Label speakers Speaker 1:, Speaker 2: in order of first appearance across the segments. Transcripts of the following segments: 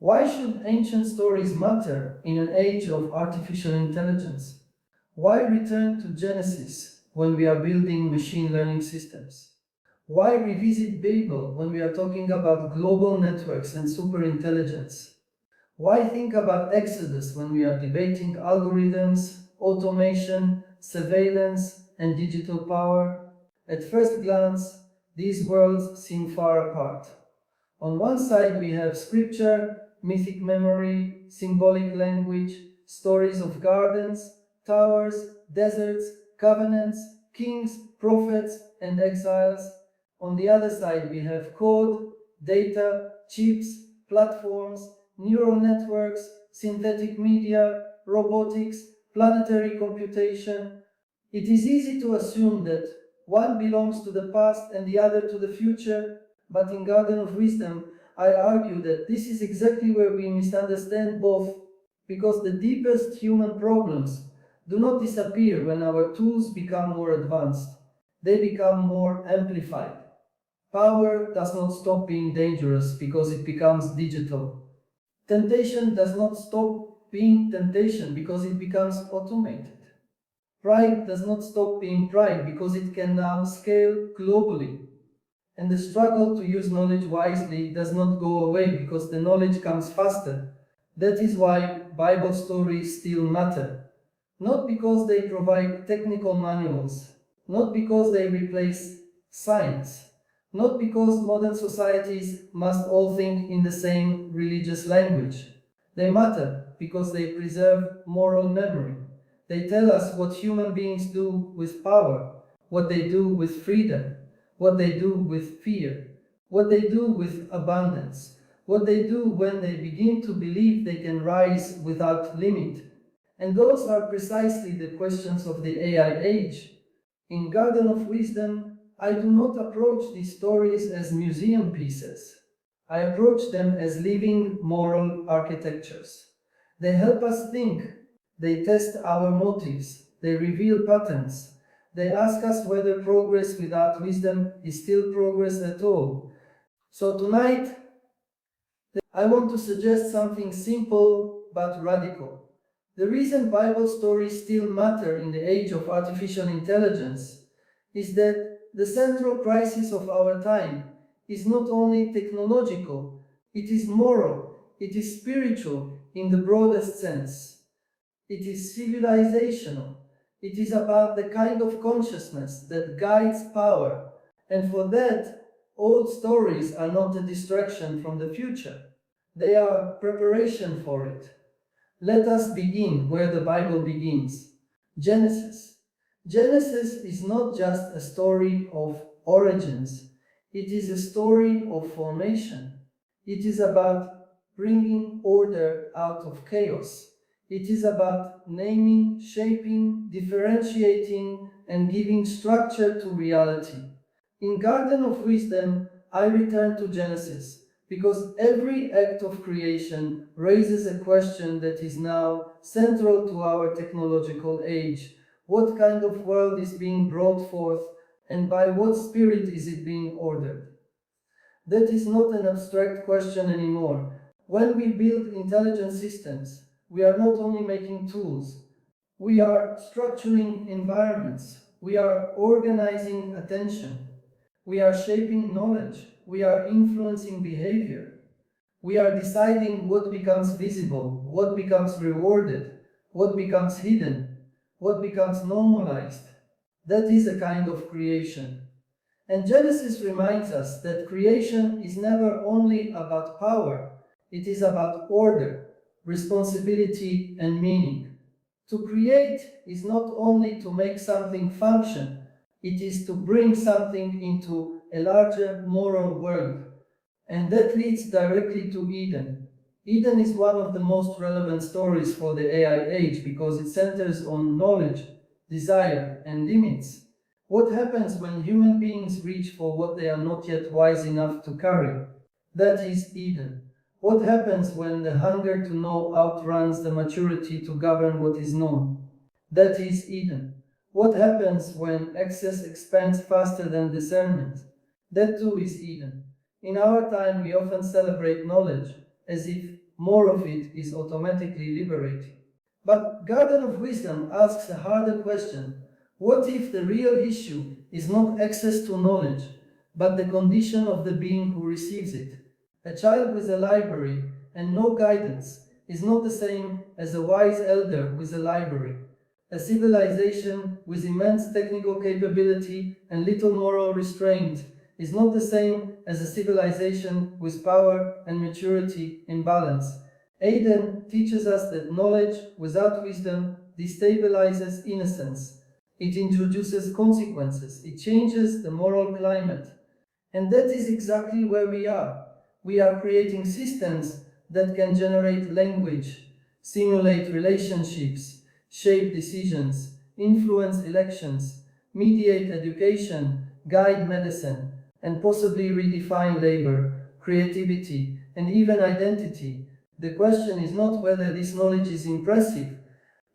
Speaker 1: Why should ancient stories matter in an age of artificial intelligence? Why return to Genesis when we are building machine learning systems? Why revisit Babel when we are talking about global networks and superintelligence? Why think about Exodus when we are debating algorithms, automation, surveillance, and digital power? At first glance, these worlds seem far apart. On one side, we have scripture, mythic memory, symbolic language, stories of gardens, towers, deserts, covenants, kings, prophets, and exiles. On the other side, we have code, data, chips, platforms, neural networks, synthetic media, robotics, planetary computation. It is easy to assume that one belongs to the past and the other to the future, but in Garden of Wisdom, I argue that this is exactly where we misunderstand both, because the deepest human problems do not disappear when our tools become more advanced. They become more amplified. Power does not stop being dangerous because it becomes digital. Temptation does not stop being temptation because it becomes automated. Pride does not stop being pride because it can now scale globally. And the struggle to use knowledge wisely does not go away because the knowledge comes faster. That is why Bible stories still matter. Not because they provide technical manuals, not because they replace science, not because modern societies must all think in the same religious language. They matter because they preserve moral memory. They tell us what human beings do with power, what they do with freedom, what they do with fear, what they do with abundance, what they do when they begin to believe they can rise without limit. And those are precisely the questions of the AI age. In Garden of Wisdom, I do not approach these stories as museum pieces. I approach them as living moral architectures. They help us think, they test our motives, they reveal patterns, they ask us whether progress without wisdom is still progress at all. So tonight, I want to suggest something simple but radical. The reason Bible stories still matter in the age of artificial intelligence is that the central crisis of our time is not only technological, it is moral, it is spiritual in the broadest sense. It is civilizational. It is about the kind of consciousness that guides power. And for that, old stories are not a distraction from the future. They are preparation for it. Let us begin where the Bible begins. Genesis. Genesis is not just a story of origins, it is a story of formation. It is about bringing order out of chaos. It is about naming, shaping, differentiating, and giving structure to reality. In Garden of Wisdom, I return to Genesis because every act of creation raises a question that is now central to our technological age. What kind of world is being brought forth, and by what spirit is it being ordered? That is not an abstract question anymore. When we build intelligent systems, we are not only making tools, we are structuring environments, we are organizing attention, we are shaping knowledge, we are influencing behavior, we are deciding what becomes visible, what becomes rewarded, what becomes hidden, what becomes normalized. That is a kind of creation. And Genesis reminds us that creation is never only about power, it is about order, responsibility, and meaning. To create is not only to make something function, it is to bring something into a larger moral world. And that leads directly to Eden. Eden is one of the most relevant stories for the AI age because it centers on knowledge, desire, and limits. What happens when human beings reach for what they are not yet wise enough to carry? That is Eden. What happens when the hunger to know outruns the maturity to govern what is known? That is Eden. What happens when access expands faster than discernment? That too is Eden. In our time, we often celebrate knowledge as if more of it is automatically liberating. But Garden of Wisdom asks a harder question. What if the real issue is not access to knowledge, but the condition of the being who receives it? A child with a library and no guidance is not the same as a wise elder with a library. A civilization with immense technical capability and little moral restraint is not the same as a civilization with power and maturity in balance. Aiden teaches us that knowledge without wisdom destabilizes innocence. It introduces consequences. It changes the moral climate. And that is exactly where we are. We are creating systems that can generate language, simulate relationships, shape decisions, influence elections, mediate education, guide medicine, and possibly redefine labor, creativity, and even identity. The question is not whether this knowledge is impressive.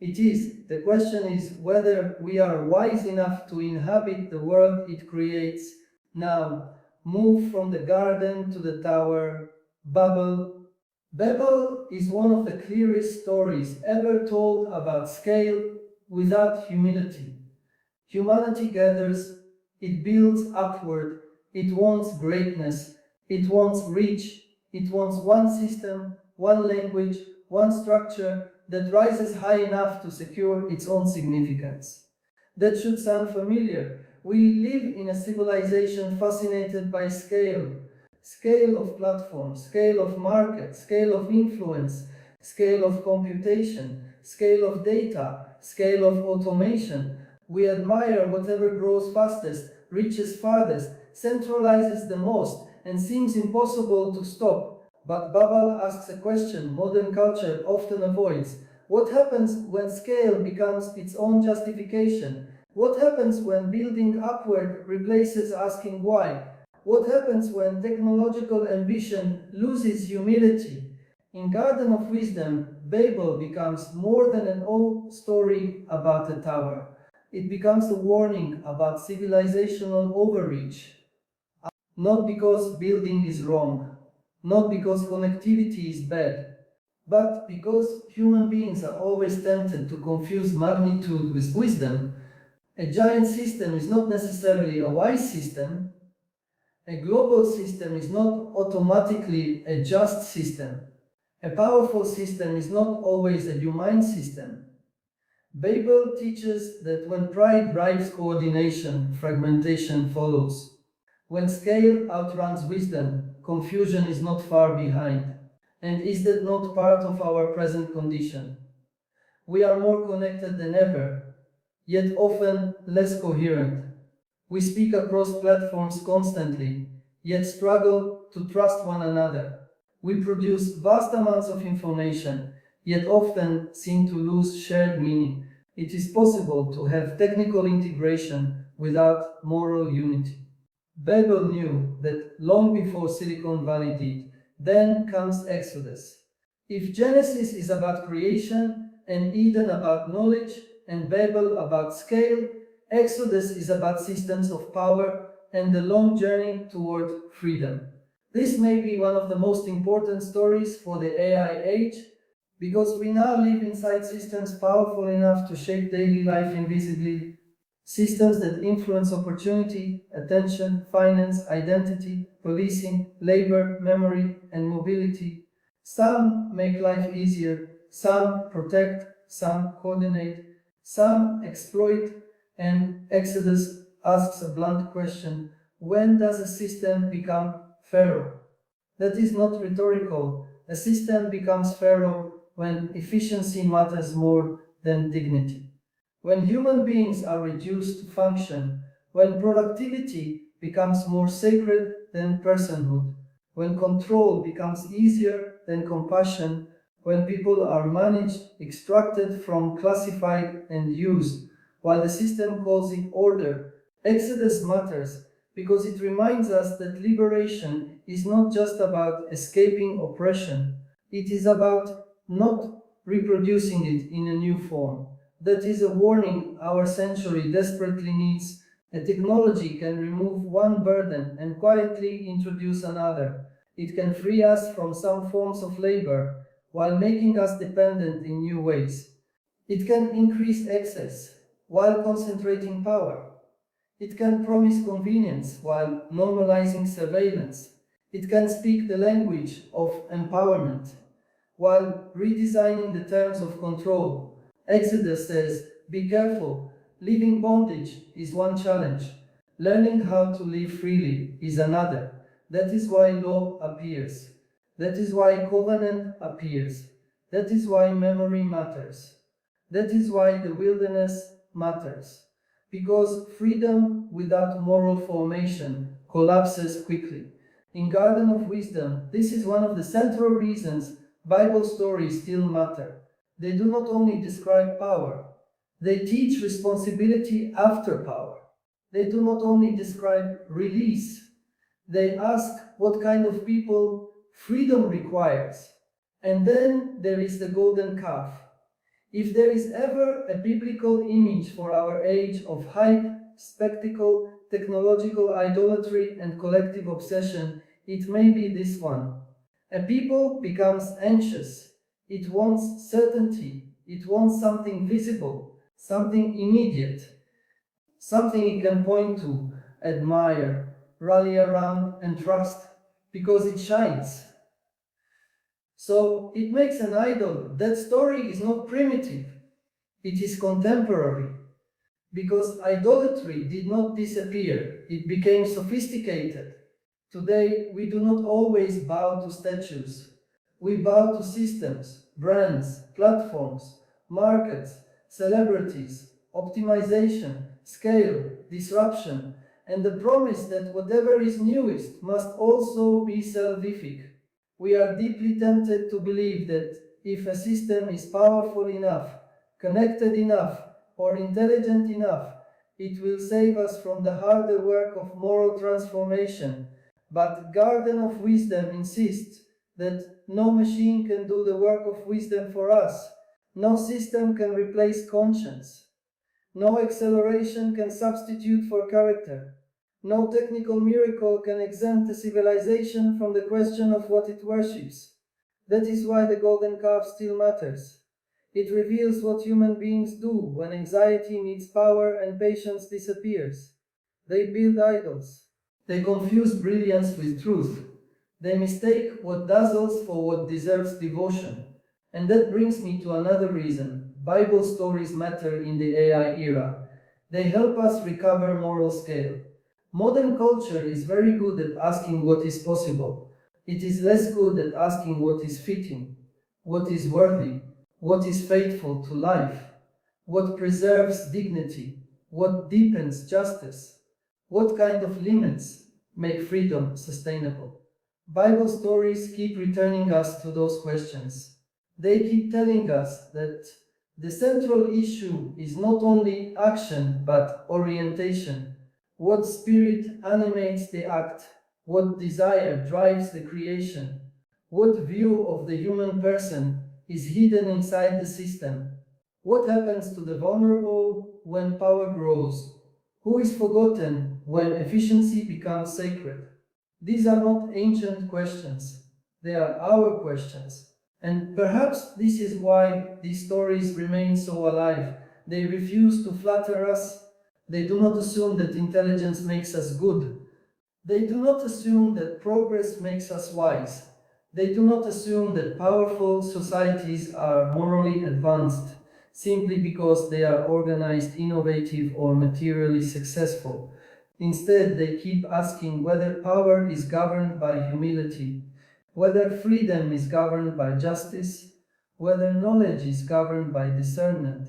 Speaker 1: The question is whether we are wise enough to inhabit the world it creates. Now, move from the garden to the tower. Babel is one of the clearest stories ever told about scale without humility. Humanity gathers, it builds upward, it wants greatness, it wants reach, it wants one system, one language, one structure that rises high enough to secure its own significance. That should sound familiar. We live in a civilization fascinated by scale. Scale of platform, scale of market, scale of influence, scale of computation, scale of data, scale of automation. We admire whatever grows fastest, reaches farthest, centralizes the most, and seems impossible to stop. But Babel asks a question modern culture often avoids. What happens when scale becomes its own justification? What happens when building upward replaces asking why? What happens when technological ambition loses humility? In Garden of Wisdom, Babel becomes more than an old story about a tower. It becomes a warning about civilizational overreach. Not because building is wrong, not because connectivity is bad, but because human beings are always tempted to confuse magnitude with wisdom. A giant system is not necessarily a wise system. A global system is not automatically a just system. A powerful system is not always a humane system. Babel teaches that when pride drives coordination, fragmentation follows. When scale outruns wisdom, confusion is not far behind. And is that not part of our present condition? We are more connected than ever, yet often less coherent. We speak across platforms constantly, yet struggle to trust one another. We produce vast amounts of information, yet often seem to lose shared meaning. It is possible to have technical integration without moral unity. Babel knew that long before Silicon Valley did. Then comes Exodus. If Genesis is about creation, and Eden about knowledge, and Babel about scale, Exodus is about systems of power and the long journey toward freedom. This may be one of the most important stories for the AI age, because we now live inside systems powerful enough to shape daily life invisibly. Systems that influence opportunity, attention, finance, identity, policing, labor, memory, and mobility. Some make life easier, some protect, some coordinate, some exploit, and Exodus asks a blunt question: when does a system become Pharaoh? That is not rhetorical. A system becomes Pharaoh when efficiency matters more than dignity. When human beings are reduced to function, when productivity becomes more sacred than personhood, when control becomes easier than compassion, when people are managed, extracted from, classified, and used, while the system calls it order, Exodus matters because it reminds us that liberation is not just about escaping oppression, it is about not reproducing it in a new form. That is a warning our century desperately needs. A technology can remove one burden and quietly introduce another. It can free us from some forms of labor, while making us dependent in new ways. It can increase access while concentrating power. It can promise convenience while normalizing surveillance. It can speak the language of empowerment while redesigning the terms of control. Exodus says, be careful. Living bondage is one challenge. Learning how to live freely is another. That is why law appears. That is why covenant appears. That is why memory matters. That is why the wilderness matters. Because freedom without moral formation collapses quickly. In Garden of Wisdom, this is one of the central reasons Bible stories still matter. They do not only describe power, they teach responsibility after power. They do not only describe release, they ask what kind of people freedom requires. And then there is the golden calf. If there is ever a biblical image for our age of hype, spectacle, technological idolatry, and collective obsession, it may be this one. A people becomes anxious. It wants certainty. It wants something visible, something immediate, something it can point to, admire, rally around, and trust, because it shines. So it makes an idol. That story is not primitive, it is contemporary. Because idolatry did not disappear, it became sophisticated. Today, we do not always bow to statues. We bow to systems, brands, platforms, markets, celebrities, optimization, scale, disruption, and the promise that whatever is newest must also be salvific. We are deeply tempted to believe that if a system is powerful enough, connected enough, or intelligent enough, it will save us from the harder work of moral transformation. But Garden of Wisdom insists that no machine can do the work of wisdom for us. No system can replace conscience. No acceleration can substitute for character. No technical miracle can exempt a civilization from the question of what it worships. That is why the golden calf still matters. It reveals what human beings do when anxiety meets power and patience disappears. They build idols. They confuse brilliance with truth. They mistake what dazzles for what deserves devotion. And that brings me to another reason. Bible stories matter in the AI era. They help us recover moral scale. Modern culture is very good at asking what is possible. It is less good at asking what is fitting, what is worthy, what is faithful to life, what preserves dignity, what deepens justice, what kind of limits make freedom sustainable. Bible stories keep returning us to those questions. They keep telling us that the central issue is not only action but orientation. What spirit animates the act? What desire drives the creation? What view of the human person is hidden inside the system? What happens to the vulnerable when power grows? Who is forgotten when efficiency becomes sacred? These are not ancient questions, they are our questions. And perhaps this is why these stories remain so alive. They refuse to flatter us, they do not assume that intelligence makes us good, they do not assume that progress makes us wise. They do not assume that powerful societies are morally advanced simply because they are organized, innovative, or materially successful. Instead, they keep asking whether power is governed by humility, whether freedom is governed by justice, whether knowledge is governed by discernment,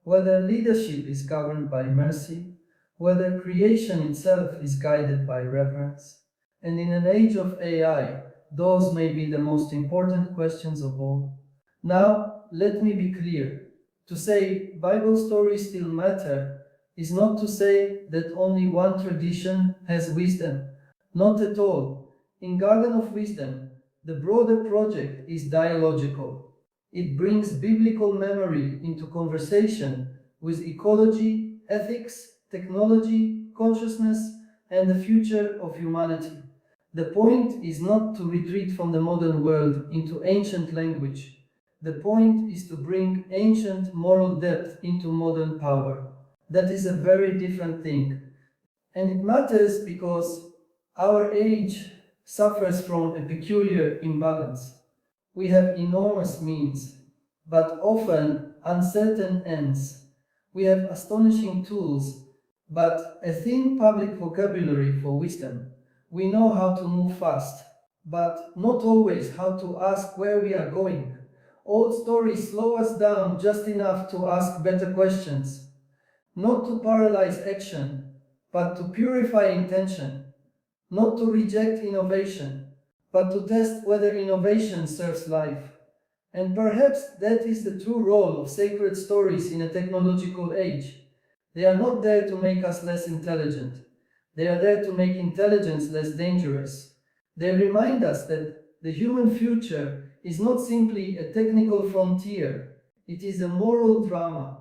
Speaker 1: whether leadership is governed by mercy, whether creation itself is guided by reverence. And in an age of AI, those may be the most important questions of all. Now, let me be clear. To say Bible stories still matter is not to say that only one tradition has wisdom. Not at all. In Garden of Wisdom, the broader project is dialogical. It brings biblical memory into conversation with ecology, ethics, technology, consciousness, and the future of humanity. The point is not to retreat from the modern world into ancient language. The point is to bring ancient moral depth into modern power. That is a very different thing. And it matters because our age suffers from a peculiar imbalance. We have enormous means, but often uncertain ends. We have astonishing tools, but a thin public vocabulary for wisdom. We know how to move fast, but not always how to ask where we are going. Old stories slow us down just enough to ask better questions, not to paralyze action, but to purify intention, not to reject innovation, but to test whether innovation serves life. And perhaps that is the true role of sacred stories in a technological age. They are not there to make us less intelligent. They are there to make intelligence less dangerous. They remind us that the human future is not simply a technical frontier, it is a moral drama.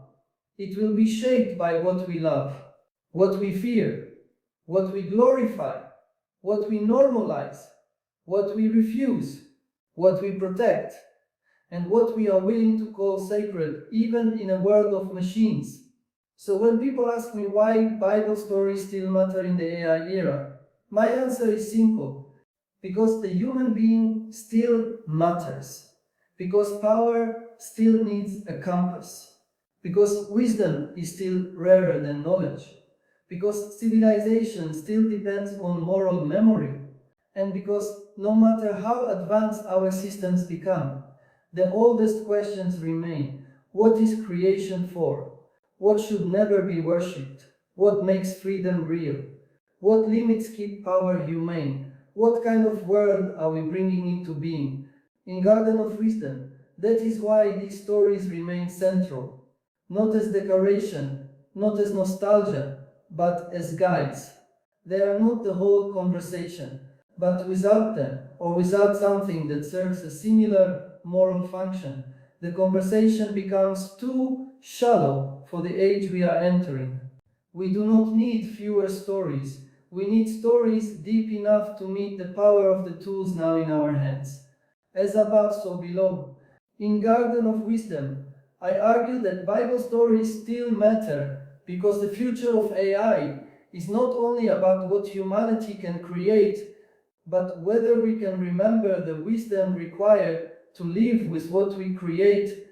Speaker 1: It will be shaped by what we love, what we fear, what we glorify, what we normalize, what we refuse, what we protect, and what we are willing to call sacred, even in a world of machines. So when people ask me why Bible stories still matter in the AI era, my answer is simple. Because the human being still matters. Because power still needs a compass. Because wisdom is still rarer than knowledge. Because civilization still depends on moral memory. And because no matter how advanced our systems become, the oldest questions remain. What is creation for? What should never be worshipped? What makes freedom real? What limits keep power humane? What kind of world are we bringing into being? In Garden of Wisdom, that is why these stories remain central, not as decoration, not as nostalgia, but as guides. They are not the whole conversation, but without them, or without something that serves a similar moral function, the conversation becomes too shallow for the age we are entering. We do not need fewer stories. We need stories deep enough to meet the power of the tools now in our hands. As above, so below. In Garden of Wisdom, I argue that Bible stories still matter because the future of AI is not only about what humanity can create, but whether we can remember the wisdom required to live with what we create